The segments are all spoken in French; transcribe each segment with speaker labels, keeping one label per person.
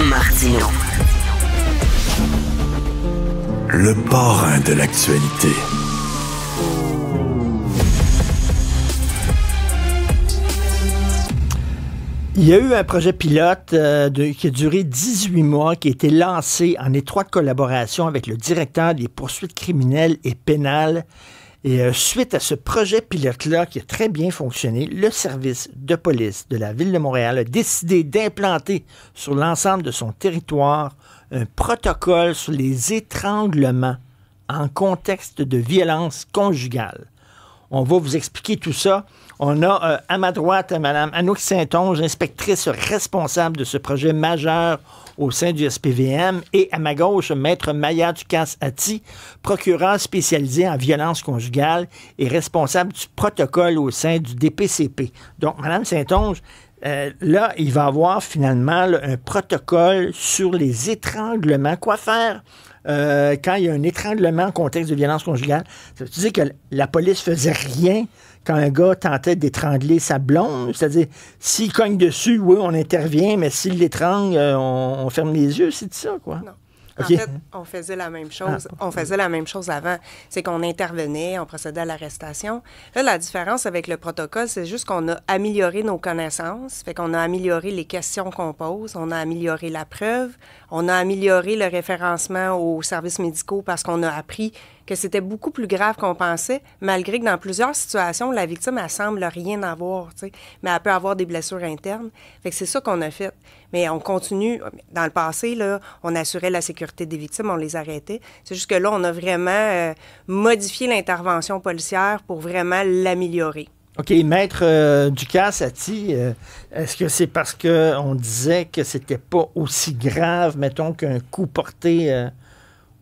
Speaker 1: Martino.
Speaker 2: Le parrain de l'actualité.
Speaker 3: Il y a eu un projet pilote qui a duré 18 mois, qui a été lancé en étroite collaboration avec le directeur des poursuites criminelles et pénales. Et suite à ce projet pilote-là, qui a très bien fonctionné, le service de police de la Ville de Montréal a décidé d'implanter sur l'ensemble de son territoire un protocole sur les étranglements en contexte de violence conjugale. On va vous expliquer tout ça. On a à ma droite Mme Anouk Saint-Onge, inspectrice responsable de ce projet majeur au sein du SPVM, et à ma gauche, Maître Maya Ducasse-Atti, procureur spécialisé en violence conjugale et responsable du protocole au sein du DPCP. Donc, Mme Saint-Onge, là, il va y avoir finalement là, un protocole sur les étranglements. Quoi faire quand il y a un étranglement en contexte de violence conjugale? Ça veut dire que la police faisait rien quand un gars tentait d'étrangler sa blonde? C'est-à-dire, s'il cogne dessus, oui, on intervient, mais s'il l'étrangle, on ferme les yeux, c'est ça, quoi?
Speaker 4: Non.
Speaker 3: Okay.
Speaker 4: En fait, on faisait la même chose. On faisait la même chose avant. C'est qu'on intervenait, on procédait à l'arrestation. Là, la différence avec le protocole, c'est juste qu'on a amélioré nos connaissances. Fait qu'on a amélioré les questions qu'on pose, on a amélioré la preuve, on a amélioré le référencement aux services médicaux parce qu'on a appris que c'était beaucoup plus grave qu'on pensait, malgré que dans plusieurs situations, la victime, elle semble rien avoir, tu sais, mais elle peut avoir des blessures internes. Fait que c'est ça qu'on a fait. Mais on continue. Dans le passé, là, on assurait la sécurité des victimes, on les arrêtait. C'est juste que là, on a vraiment modifié l'intervention policière pour vraiment l'améliorer.
Speaker 3: OK, Maître Ducasse-Atti, est-ce que c'est parce qu'on disait que c'était pas aussi grave, mettons, qu'un coup porté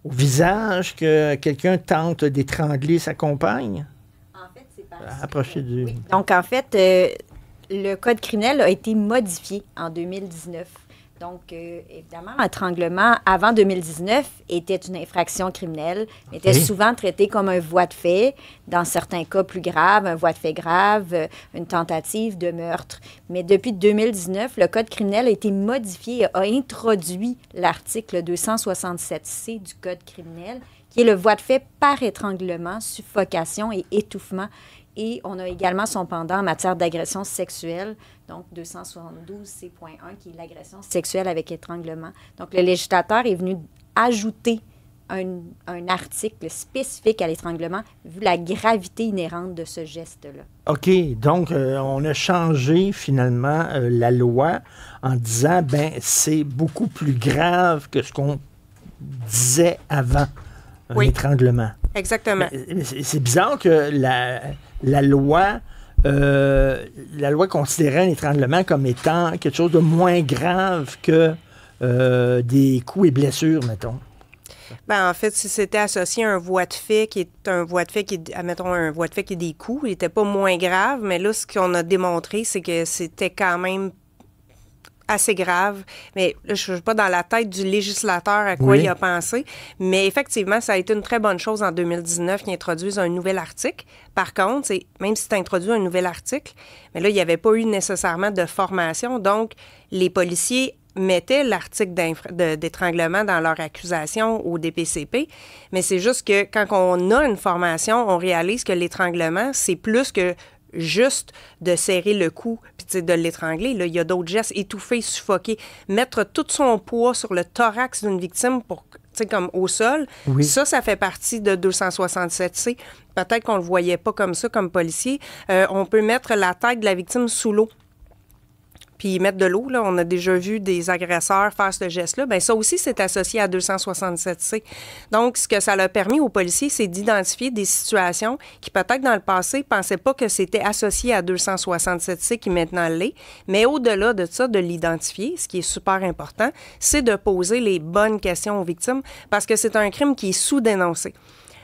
Speaker 3: au visage que quelqu'un tente d'étrangler sa compagne?
Speaker 5: En fait, c'est parce
Speaker 3: Approchez du...
Speaker 5: Oui. Donc, en fait, le Code criminel a été modifié en 2019. Donc, évidemment, l'étranglement avant 2019 était une infraction criminelle, était souvent traité comme un voie de fait, dans certains cas plus graves, un voie de fait grave, une tentative de meurtre. Mais depuis 2019, le Code criminel a été modifié et a introduit l'article 267C du Code criminel, qui est le voie de fait par étranglement, suffocation et étouffement. Et on a également son pendant en matière d'agression sexuelle, donc 272C.1, qui est l'agression sexuelle avec étranglement. Donc, le législateur est venu ajouter un article spécifique à l'étranglement, vu la gravité inhérente de ce geste-là.
Speaker 3: OK, donc on a changé finalement la loi en disant, ben c'est beaucoup plus grave que ce qu'on disait avant, un étranglement.
Speaker 4: Exactement.
Speaker 3: C'est bizarre que la loi considérait un étranglement comme étant quelque chose de moins grave que des coups et blessures, mettons.
Speaker 4: Ben, en fait, si c'était associé à un voie de fait qui est un voie de fait qui est, admettons, un voie de fait qui est des coups, il n'était pas moins grave, mais là, ce qu'on a démontré, c'est que c'était quand même assez grave. Mais là, je ne suis pas dans la tête du législateur à quoi il a pensé. Mais effectivement, ça a été une très bonne chose en 2019 qu'ils introduisent un nouvel article. Par contre, même si tu as introduit un nouvel article, mais là, il n'y avait pas eu nécessairement de formation. Donc, les policiers mettaient l'article d'étranglement dans leur accusation au DPCP. Mais c'est juste que quand on a une formation, on réalise que l'étranglement, c'est plus que juste de serrer le cou puis de l'étrangler. Là, il y a d'autres gestes, étouffer, suffoquer, mettre tout son poids sur le thorax d'une victime pour, comme au sol. Oui. Ça fait partie de 267C. Peut-être qu'on ne le voyait pas comme ça, comme policier. On peut mettre la tête de la victime sous l'eau puis mettre de l'eau. Là, on a déjà vu des agresseurs faire ce geste-là. Bien, ça aussi, c'est associé à 267C. Donc, ce que ça a permis aux policiers, c'est d'identifier des situations qui, peut-être dans le passé, ne pensaient pas que c'était associé à 267C qui maintenant l'est. Mais au-delà de ça, de l'identifier, ce qui est super important, c'est de poser les bonnes questions aux victimes parce que c'est un crime qui est sous-dénoncé.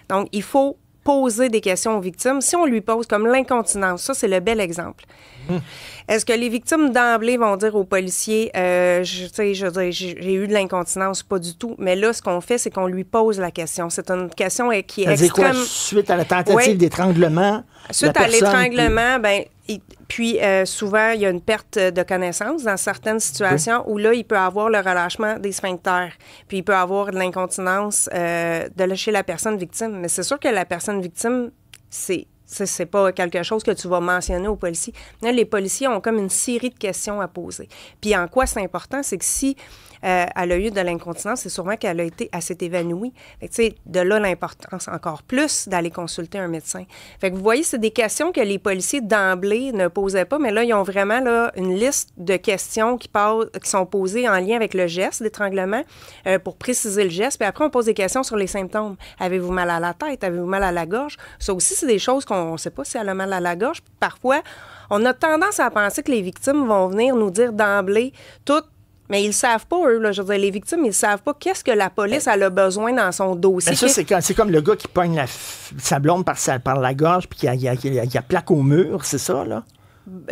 Speaker 4: Donc, il faut poser des questions aux victimes. Si on lui pose comme l'incontinence, ça, c'est le bel exemple. Est-ce que les victimes d'emblée vont dire aux policiers, j'ai eu de l'incontinence? Pas du tout. Mais là, ce qu'on fait, c'est qu'on lui pose la question. C'est une question qui est extrême.
Speaker 3: Quoi, suite à la tentative d'étranglement?
Speaker 4: Suite à l'étranglement, ben Et puis, souvent, il y a une perte de connaissance dans certaines situations où là, il peut avoir le relâchement des sphincters. Puis, il peut avoir de l'incontinence chez la personne victime. Mais c'est sûr que la personne victime, c'est pas quelque chose que tu vas mentionner aux policiers. Là, les policiers ont comme une série de questions à poser. Puis en quoi c'est important, c'est que si elle a eu de l'incontinence, c'est sûrement qu'elle s'est évanouie. Fait que, tu sais, de là l'importance encore plus d'aller consulter un médecin. Fait que vous voyez, c'est des questions que les policiers d'emblée ne posaient pas, mais là, ils ont vraiment là, une liste de questions qui sont posées en lien avec le geste d'étranglement pour préciser le geste. Puis après, on pose des questions sur les symptômes. Avez-vous mal à la tête? Avez-vous mal à la gorge? Ça aussi, c'est des choses qu'on ne sait pas si elle a mal à la gorge. Puis parfois, on a tendance à penser que les victimes vont venir nous dire d'emblée tout. Mais ils ne savent pas, eux. Là, je veux dire, les victimes, ils ne savent pas qu'est-ce que la police elle a besoin dans son dossier.
Speaker 3: Mais ça, c'est comme le gars qui pogne sa blonde par la gorge puis qui a plaque au mur, c'est ça, là?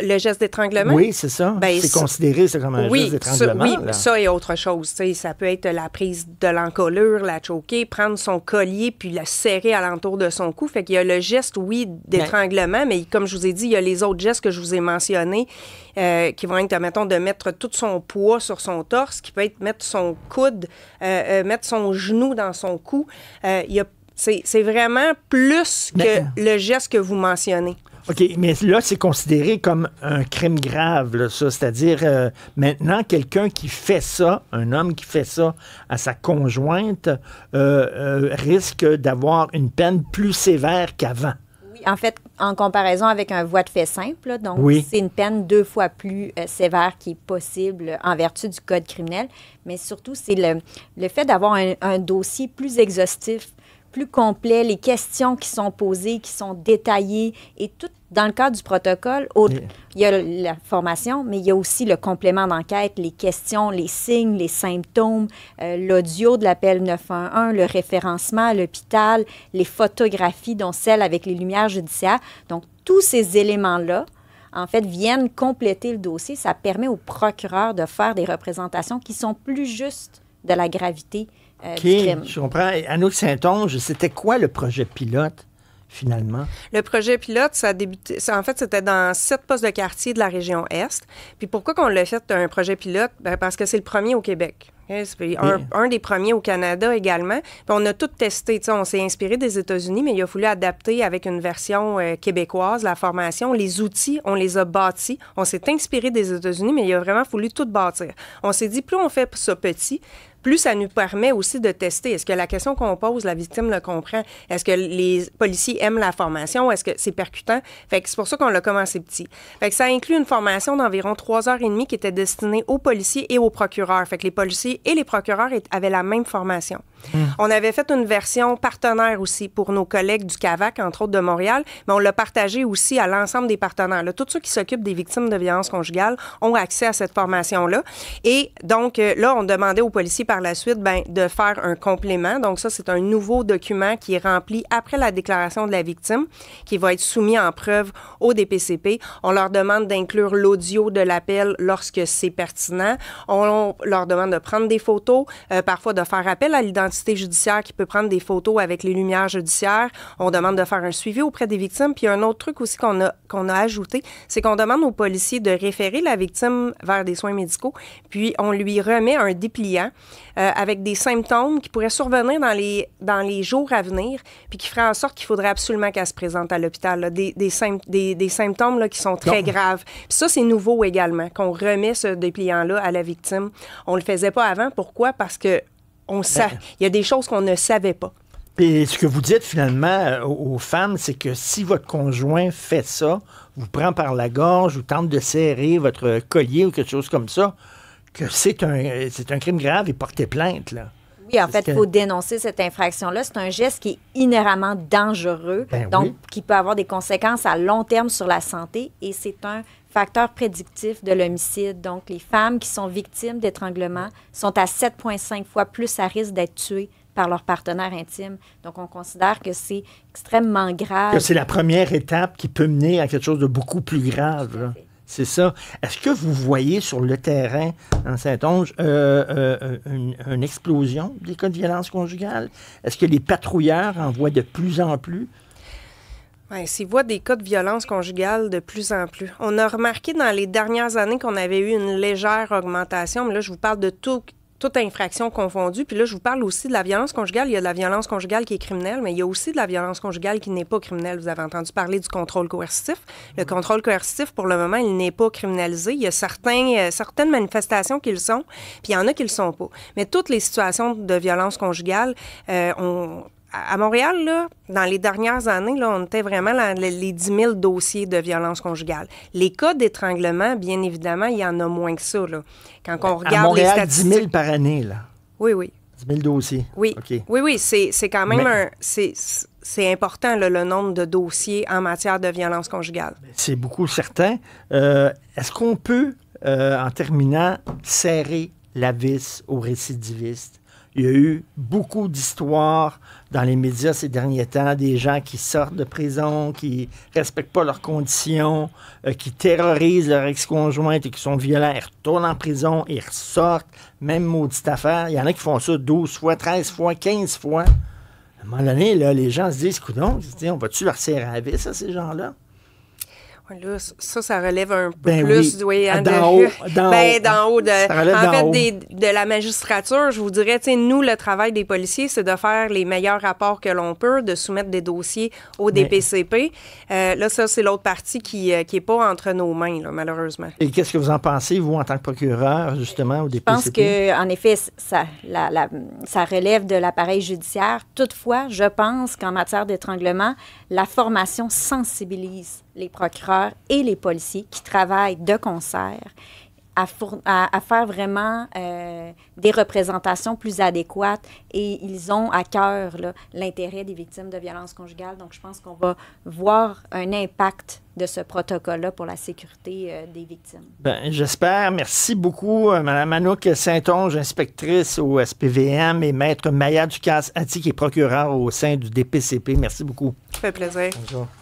Speaker 4: Le geste d'étranglement?
Speaker 3: Oui, c'est ça. C'est considéré comme un geste d'étranglement.
Speaker 4: Oui, ça est autre chose. T'sais, ça peut être la prise de l'encolure, la choquer, prendre son collier puis la serrer alentour de son cou. Fait qu'il y a le geste, oui, d'étranglement, mais comme je vous ai dit, il y a les autres gestes que je vous ai mentionnés qui vont être, mettons, de mettre tout son poids sur son torse, qui peut être mettre son coude, mettre son genou dans son cou. C'est vraiment plus que le geste que vous mentionnez.
Speaker 3: OK, mais là, c'est considéré comme un crime grave, là, ça. C'est-à-dire, maintenant, quelqu'un qui fait ça, un homme qui fait ça à sa conjointe, risque d'avoir une peine plus sévère qu'avant.
Speaker 5: Oui, en fait, en comparaison avec un voie de fait simple, là, donc c'est une peine 2 fois plus sévère qui est possible en vertu du Code criminel, mais surtout, c'est le fait d'avoir un dossier plus exhaustif, plus complet, les questions qui sont posées, qui sont détaillées, et tout dans le cadre du protocole, il y a la formation, mais il y a aussi le complément d'enquête, les questions, les signes, les symptômes, l'audio de l'appel 911, le référencement à l'hôpital, les photographies, dont celles avec les lumières judiciaires. Donc, tous ces éléments-là, en fait, viennent compléter le dossier. Ça permet au procureur de faire des représentations qui sont plus justes de la gravité du crime.
Speaker 3: Je comprends. Anouk Saint-Onge, c'était quoi le projet pilote, finalement?
Speaker 4: Le projet pilote, ça a débuté. En fait, c'était dans 7 postes de quartier de la région Est. Puis pourquoi qu'on l'a fait un projet pilote? Ben parce que c'est le premier au Québec. C'est un des premiers au Canada également. Puis on a tout testé. On s'est inspiré des États-Unis, mais il a fallu adapter avec une version québécoise la formation. Les outils, on les a bâtis. On s'est inspiré des États-Unis, mais il a vraiment fallu tout bâtir. On s'est dit, plus on fait ça petit, plus ça nous permet aussi de tester. Est-ce que la question qu'on pose, la victime le comprend? Est-ce que les policiers aiment la formation? Est-ce que c'est percutant? Fait que c'est pour ça qu'on l'a commencé petit. Fait que ça inclut une formation d'environ 3h30 qui était destinée aux policiers et aux procureurs. Fait que les policiers et les procureurs avaient la même formation. On avait fait une version partenaire aussi pour nos collègues du CAVAC, entre autres de Montréal, mais on l'a partagé aussi à l'ensemble des partenaires. Là, tous ceux qui s'occupent des victimes de violences conjugales ont accès à cette formation-là. Et donc, là, on demandait aux policiers par la suite de faire un complément. Donc, ça, c'est un nouveau document qui est rempli après la déclaration de la victime, qui va être soumis en preuve au DPCP. On leur demande d'inclure l'audio de l'appel lorsque c'est pertinent. On leur demande de prendre des photos, parfois de faire appel à l'identité judiciaire qui peut prendre des photos avec les lumières judiciaires. On demande de faire un suivi auprès des victimes. Puis un autre truc aussi qu'on a ajouté, c'est qu'on demande aux policiers de référer la victime vers des soins médicaux. Puis on lui remet un dépliant avec des symptômes qui pourraient survenir dans les jours à venir, puis qui ferait en sorte qu'il faudrait absolument qu'elle se présente à l'hôpital. Là, des symptômes là, qui sont très graves. Puis ça, c'est nouveau également, qu'on remet ce dépliant-là à la victime. On le faisait pas avant. Pourquoi? Parce que il y a des choses qu'on ne savait pas.
Speaker 3: Et ce que vous dites finalement aux femmes, c'est que si votre conjoint fait ça, vous prend par la gorge ou tente de serrer votre collier ou quelque chose comme ça, que c'est un crime grave et porter plainte, là.
Speaker 5: Oui, en fait, il faut dénoncer cette infraction-là. C'est un geste qui est inhéremment dangereux, qui peut avoir des conséquences à long terme sur la santé, et c'est un facteur prédictif de l'homicide. Donc, les femmes qui sont victimes d'étranglement sont à 7,5 fois plus à risque d'être tuées par leur partenaire intime. Donc, on considère que c'est extrêmement grave. Que
Speaker 3: c'est la première étape qui peut mener à quelque chose de beaucoup plus grave, là. C'est ça. Est-ce que vous voyez sur le terrain, en Saint-Onge, une explosion des cas de violence conjugale? Est-ce que les patrouilleurs en voient de plus en plus?
Speaker 4: Ouais, s'ils voient des cas de violence conjugale de plus en plus. On a remarqué dans les dernières années qu'on avait eu une légère augmentation, mais là, je vous parle de toute infraction confondue. Puis là, je vous parle aussi de la violence conjugale. Il y a de la violence conjugale qui est criminelle, mais il y a aussi de la violence conjugale qui n'est pas criminelle. Vous avez entendu parler du contrôle coercitif. Le contrôle coercitif, pour le moment, il n'est pas criminalisé. Il y a certaines manifestations qui le sont, puis il y en a qui le sont pas. Mais toutes les situations de violence conjugale, à Montréal, là, dans les dernières années, là, on était vraiment les 10 000 dossiers de violence conjugale. Les cas d'étranglement, bien évidemment, il y en a moins que ça. Là. Quand on regarde
Speaker 3: à Montréal,
Speaker 4: les statistiques...
Speaker 3: 10 000 par année, là.
Speaker 4: Oui, oui.
Speaker 3: 10 000 dossiers.
Speaker 4: Oui,
Speaker 3: okay.
Speaker 4: oui, c'est quand même c'est important, là, le nombre de dossiers en matière de violence conjugale.
Speaker 3: C'est beaucoup certain. Est-ce qu'on peut, en terminant, serrer la vis aux récidivistes? Il y a eu beaucoup d'histoires dans les médias ces derniers temps, des gens qui sortent de prison, qui ne respectent pas leurs conditions, qui terrorisent leur ex-conjointe et qui sont violents. Ils retournent en prison, ils ressortent, même maudite affaire. Il y en a qui font ça 12 fois, 13 fois, 15 fois. À un moment donné, là, les gens se disent, coudonc, on va-tu leur serrer à la vis à ces gens-là?
Speaker 4: Là, ça relève un peu
Speaker 3: ben
Speaker 4: plus
Speaker 3: oui.
Speaker 4: Hein,
Speaker 3: d'en haut.
Speaker 4: De la magistrature, je vous dirais, nous, le travail des policiers, c'est de faire les meilleurs rapports que l'on peut, de soumettre des dossiers au DPCP. Là, ça, c'est l'autre partie qui est pas entre nos mains, là, malheureusement.
Speaker 3: Et qu'est-ce que vous en pensez, vous, en tant que procureur, justement, au DPCP?
Speaker 5: Je pense qu'en effet, ça relève de l'appareil judiciaire. Toutefois, je pense qu'en matière d'étranglement, la formation sensibilise les procureurs et les policiers qui travaillent de concert à faire vraiment des représentations plus adéquates et ils ont à cœur l'intérêt des victimes de violences conjugales. Donc, je pense qu'on va voir un impact de ce protocole-là pour la sécurité des victimes.
Speaker 3: Bien, j'espère. Merci beaucoup, Mme Anouk Saint-Onge, inspectrice au SPVM, et Maître Maya Ducasse-Hattie, qui est procureur au sein du DPCP. Merci beaucoup.
Speaker 4: Ça fait plaisir.
Speaker 3: Bonjour.